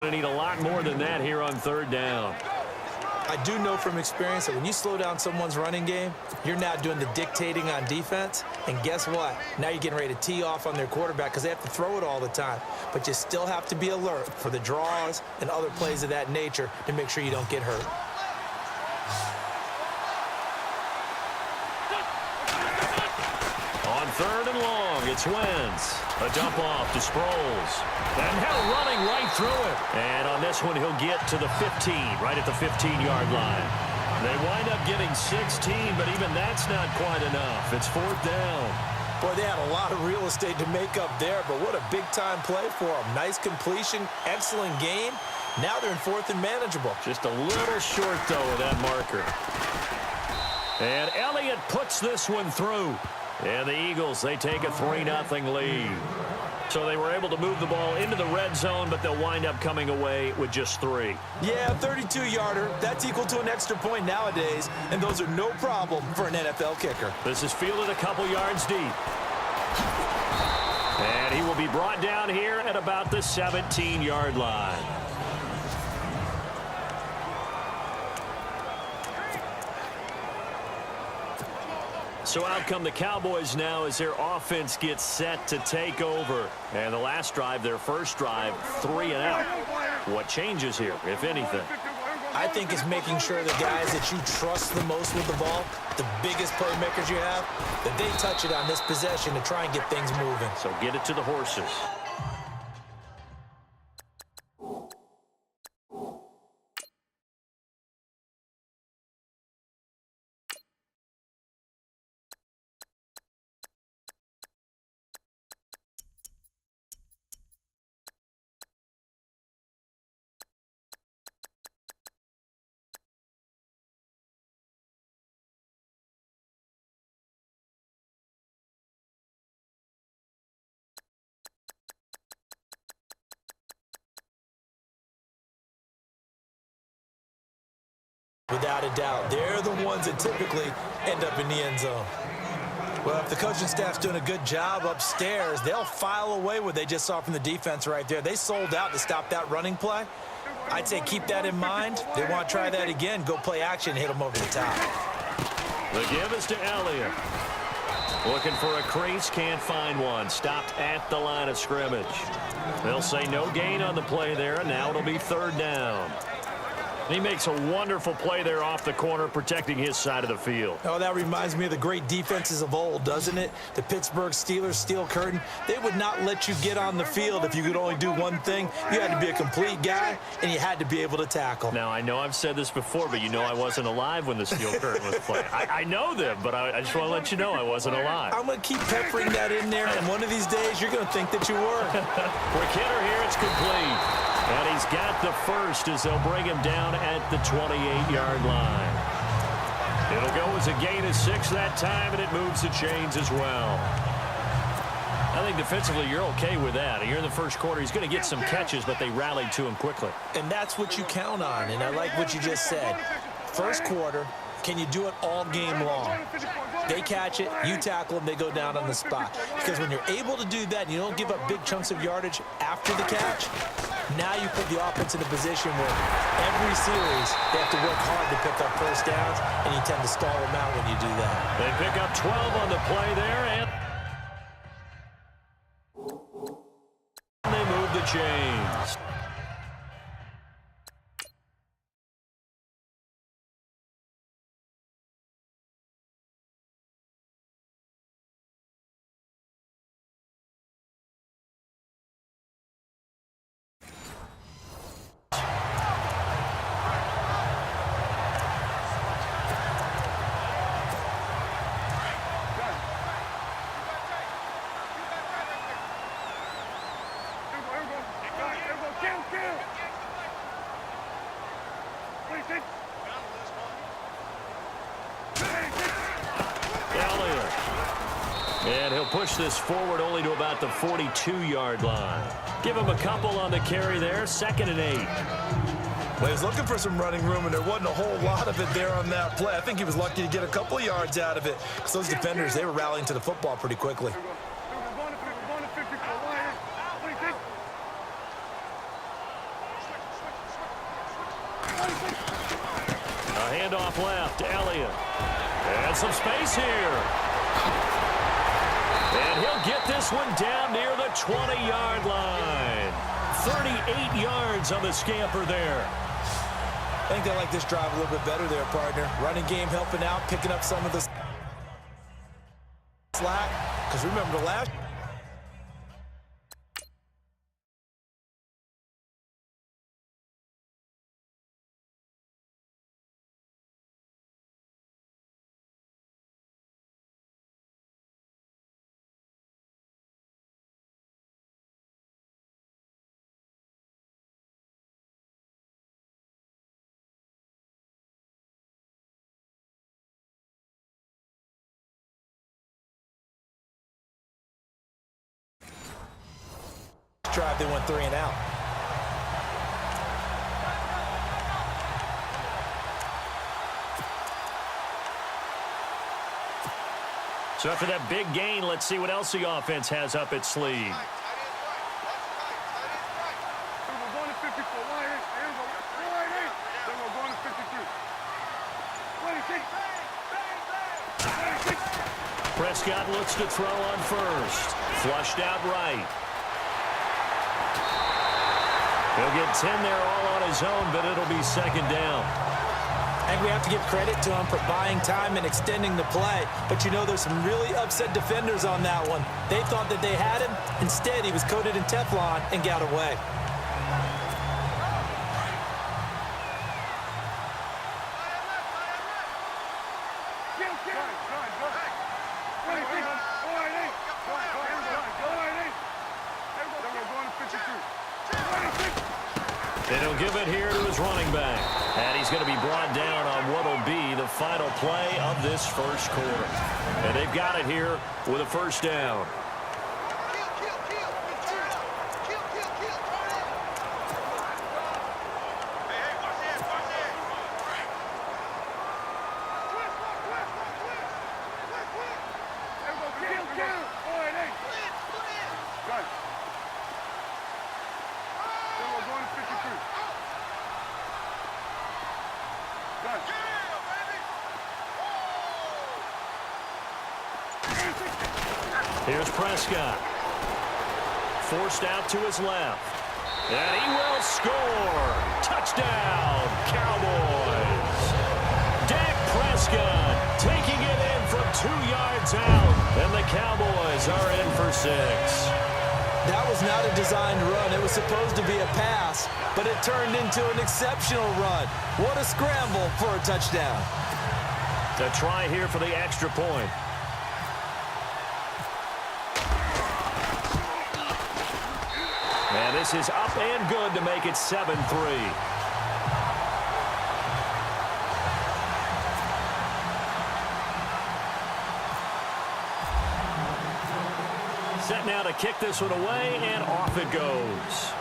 Going to need a lot more than that here on third down. I do know from experience that when you slow down someone's running game, you're now doing the dictating on defense. And guess what? Now you're getting ready to tee off on their quarterback because they have to throw it all the time. But you still have to be alert for the draws and other plays of that nature to make sure you don't get hurt. On third and long, it's Wentz. A dump off to Sproles. And Hill running right through it. And on this one, he'll get to the 15, right at the 15-yard line. They wind up getting 16, but even that's not quite enough. It's fourth down. Boy, they had a lot of real estate to make up there, but what a big-time play for them. Nice completion, excellent game. Now they're in fourth and manageable. Just a little short, though, of that marker. And Elliott puts this one through. And the Eagles, they take a 3-0 lead. So they were able to move the ball into the red zone, but they'll wind up coming away with just 3. Yeah, 32-yarder. That's equal to an extra point nowadays, and those are no problem for an NFL kicker. This is fielded a couple yards deep. And he will be brought down here at about the 17-yard line. So out come the Cowboys now as their offense gets set to take over. And the last drive, their first drive, 3 and out. What changes here, if anything? I think it's making sure the guys that you trust the most with the ball, the biggest playmakers you have, that they touch it on this possession to try and get things moving. So get it to the horses. Without a doubt, they're the ones that typically end up in the end zone. Well, if the coaching staff's doing a good job upstairs, they'll file away what they just saw from the defense right there. They sold out to stop that running play. I'd say keep that in mind. They want to try that again, go play action, hit them over the top. The give is to Elliott. Looking for a crease, can't find one. Stopped at the line of scrimmage. They'll say no gain on the play there, and now it'll be third down. He makes a wonderful play there off the corner, protecting his side of the field. Oh, that reminds me of the great defenses of old, doesn't it? The Pittsburgh Steelers steel curtain. They would not let you get on the field if you could only do one thing. You had to be a complete guy, and you had to be able to tackle. Now, I know I've said this before, but you know I wasn't alive when the steel curtain was playing. I know them, but I just want to let you know I wasn't alive. I'm going to keep peppering that in there, and one of these days you're going to think that you were. For Kidder here, it's complete. And he's got the first as they'll bring him down at the 28-yard line. It'll go as a gain of 6 that time, and it moves the chains as well. I think defensively you're okay with that. You're in the first quarter. He's going to get some catches, but they rallied to him quickly. And that's what you count on, and I like what you just said. First quarter, can you do it all game long? They catch it, you tackle them, they go down on the spot. Because when you're able to do that and you don't give up big chunks of yardage after the catch, now you put the offense in a position where every series they have to work hard to pick up first downs, and you tend to stall them out when you do that. They pick up 12 on the play there, and they move the chains. And he'll push this forward only to about the 42-yard line. Give him a couple on the carry there, 2nd and 8. Well, he was looking for some running room, and there wasn't a whole lot of it there on that play. I think he was lucky to get a couple of yards out of it, because those defenders, they were rallying to the football pretty quickly. A handoff left. Elliott. And some space here. And he'll get this one down near the 20-yard line. 38 yards on the scamper there. I think they like this drive a little bit better there, partner. Running game helping out, picking up some of the slack. Because remember the last... drive, they went 3 and out. So after that big gain, let's see what else the offense has up its sleeve. Prescott looks to throw on first. Flushed out right. He'll get 10 there all on his own, but it'll be second down. I think we have to give credit to him for buying time and extending the play. But, you know, there's some really upset defenders on that one. They thought that they had him. Instead, he was coated in Teflon and got away. And he'll give it here to his running back. And he's going to be brought down on what will be the final play of this first quarter. And they've got it here with a first down. Here's Prescott. Forced out to his left. And he will score. Touchdown, Cowboys. Dak Prescott taking it in from 2 yards out. And the Cowboys are in for 6. That was not a designed run. It was supposed to be a pass, but it turned into an exceptional run. What a scramble for a touchdown. A try here for the extra point. And this is up and good to make it 7-3. Set now to kick this one away, and off it goes.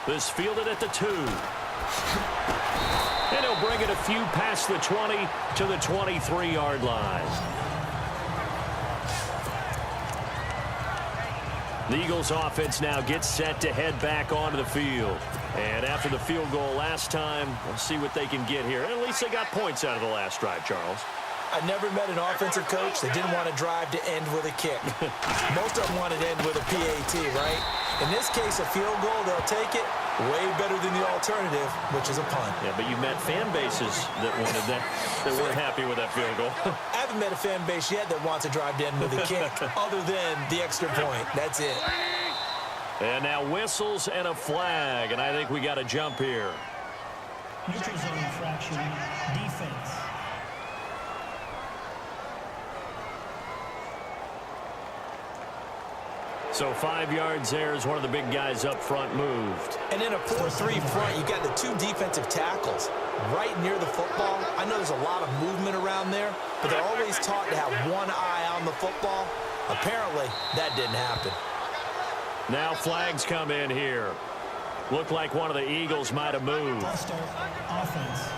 This fielded at the 2. And he'll bring it a few past the 20 to the 23-yard line. The Eagles offense now gets set to head back onto the field. And after the field goal last time, we'll see what they can get here. At least they got points out of the last drive, Charles. I never met an offensive coach that didn't want to drive to end with a kick. Most of them wanted to end with a PAT, right? In this case, a field goal, they'll take it. Way better than the alternative, which is a punt. Yeah, but you met fan bases that wanted that, that weren't happy with that field goal. I haven't met a fan base yet that wants to drive to end with a kick, other than the extra point. That's it. And now whistles and a flag, and I think we got to jump here. Neutral zone infraction, defense. So 5 yards there as one of the big guys up front moved. And in a 4-3 front, you've got the 2 defensive tackles right near the football. I know there's a lot of movement around there, but they're always taught to have one eye on the football. Apparently, that didn't happen. Now flags come in here. Looked like one of the Eagles might have moved. Offense.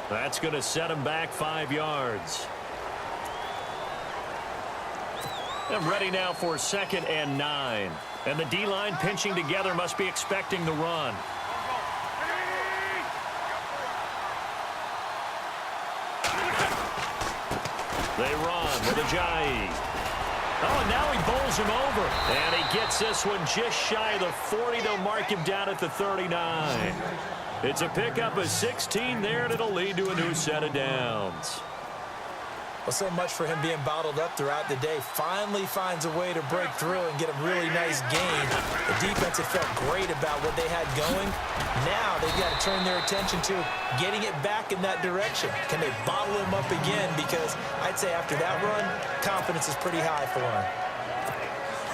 That's going to set him back 5 yards. And ready now for 2nd and 9. And the D-line pinching together must be expecting the run. They run with Ajayi. Oh, and now he bowls him over. And he gets this one just shy of the 40. They'll mark him down at the 39. It's a pickup of 16 there, and it'll lead to a new set of downs. Well, so much for him being bottled up throughout the day. Finally finds a way to break through and get a really nice gain. The defense had felt great about what they had going. Now they've got to turn their attention to getting it back in that direction. Can they bottle him up again? Because I'd say after that run, confidence is pretty high for him.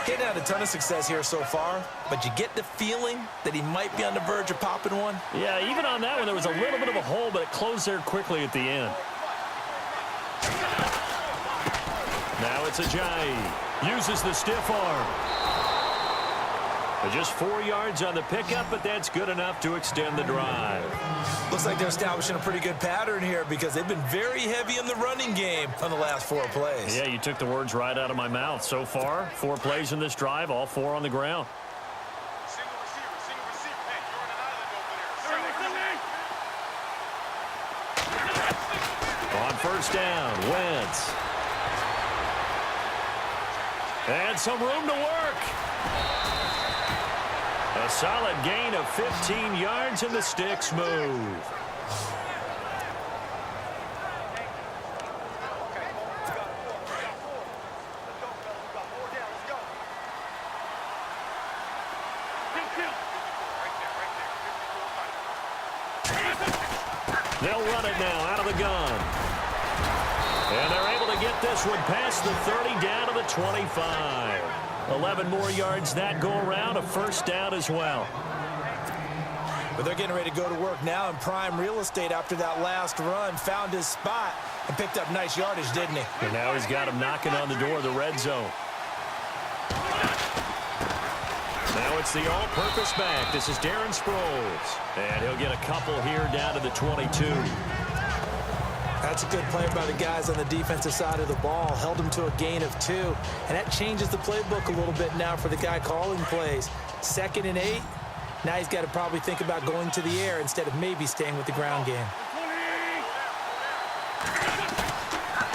He hadn't had a ton of success here so far, but you get the feeling that he might be on the verge of popping one. Yeah, even on that one, there was a little bit of a hole, but it closed there quickly at the end. Now it's Ajayi. Uses the stiff arm. Just 4 yards on the pickup, but that's good enough to extend the drive. Looks like they're establishing a pretty good pattern here because they've been very heavy in the running game on the last 4 plays. Yeah, you took the words right out of my mouth. So far, 4 plays in this drive, all 4 on the ground. On first down, Wentz. And some room to work. A solid gain of 15 yards, and the sticks move. They'll run it now out of the gun. And they're able to get this one past the 30 down to the 25. 11 more yards that go around, a first down as well. But they're getting ready to go to work now in prime real estate after that last run. Found his spot and picked up nice yardage, didn't he? And now he's got him knocking on the door of the red zone. Now it's the all-purpose back. This is Darren Sproles. And he'll get a couple here down to the 22. That's a good play by the guys on the defensive side of the ball. Held him to a gain of 2. And that changes the playbook a little bit now for the guy calling plays. 2nd and 8. Now he's got to probably think about going to the air instead of maybe staying with the ground game.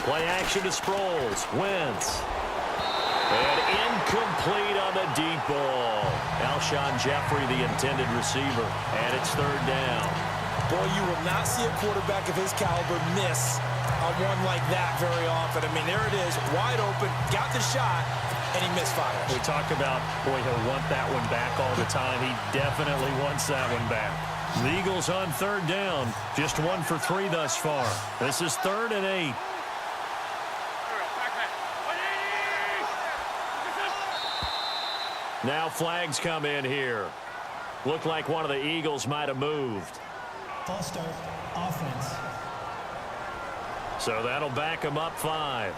Play action to Sproles. Wentz. And incomplete on the deep ball. Alshon Jeffrey, the intended receiver. And it's 3rd down. Boy, you will not see a quarterback of his caliber miss a one like that very often. I mean, there it is, wide open, got the shot, and he misfires. We talk about, boy, he'll want that one back all the time. He definitely wants that one back. The Eagles on 3rd down, just 1 for 3 thus far. This is 3rd and 8. Now flags come in here. Looked like one of the Eagles might have moved. False start, offense. So that'll back them up 5.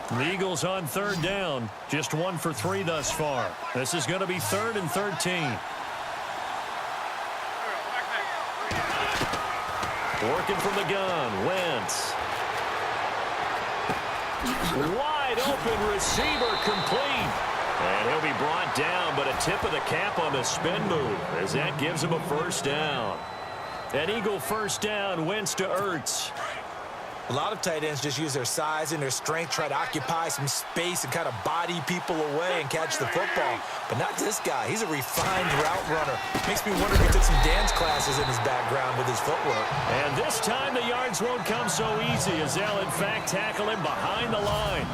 The Eagles on 3rd down, just 1 for 3 thus far. This is going to be 3rd and 13. Working from the gun, Wentz. Wide open receiver, complete. And he'll be brought down, but a tip of the cap on the spin move as that gives him a first down. An Eagle first down, Wentz to Ertz. A lot of tight ends just use their size and their strength, try to occupy some space and kind of body people away and catch the football. But not this guy. He's a refined route runner. Makes me wonder if he took some dance classes in his background with his footwork. And this time the yards won't come so easy as they'll, in fact, tackle him behind the line.